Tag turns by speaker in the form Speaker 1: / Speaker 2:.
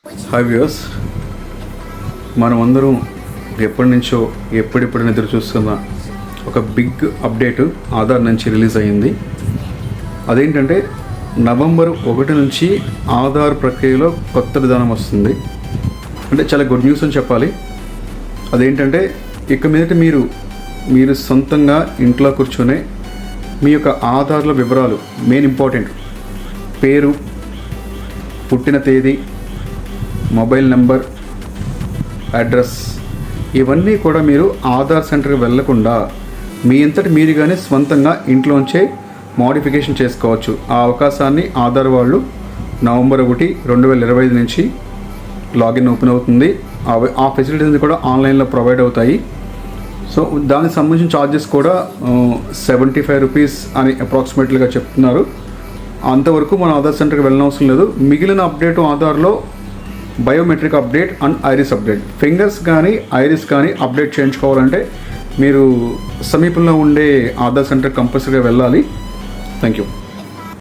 Speaker 1: Hi viewers, మనమందరం ఎప్పటి నుంచో ఎప్పుడెప్పుడు ఎదురు చూస్తున్న ఒక బిగ్ అప్డేట్ ఆధార్ నుంచి రిలీజ్ అయ్యింది. అదేంటంటే నవంబర్ 1 నుంచి ఆధార్ ప్రక్రియలో కొత్త విధానం వస్తుంది. అంటే చాలా గుడ్ న్యూస్ అని చెప్పాలి. అదేంటంటే ఇక మీదట మీరు సొంతంగా ఇంట్లో కూర్చొనే మీ యొక్క ఆధార్ల వివరాలు, మెయిన్ ఇంపార్టెంట్ పేరు, పుట్టిన తేదీ, మొబైల్ నెంబర్, అడ్రస్, ఇవన్నీ కూడా మీరు ఆధార్ సెంటర్కి వెళ్లకుండా మీ అంతటి మీరుగానే స్వంతంగా ఇంట్లోంచే మోడిఫికేషన్ చేసుకోవచ్చు. ఆ అవకాశాన్ని ఆధార్ వాళ్ళు నవంబర్ 1, 2025 నుంచి లాగిన్ ఓపెన్ అవుతుంది. ఆ ఫెసిలిటీస్ కూడా ఆన్లైన్లో ప్రొవైడ్ అవుతాయి. సో దానికి సంబంధించిన ఛార్జెస్ కూడా 75 రూపీస్ అని అప్రాక్సిమేట్లీగా చెప్తున్నారు. అంతవరకు మన ఆధార్ సెంటర్కి వెళ్ళనవసరం లేదు. మిగిలిన అప్డేట్ ఆధార్లో biometric update and iris update, fingers కానీ ఐరిస్ కానీ అప్డేట్ చేయించుకోవాలంటే మీరు సమీపంలో ఉండే ఆధార్ సెంటర్ కంపల్సరీగా వెళ్ళాలి. Thank you.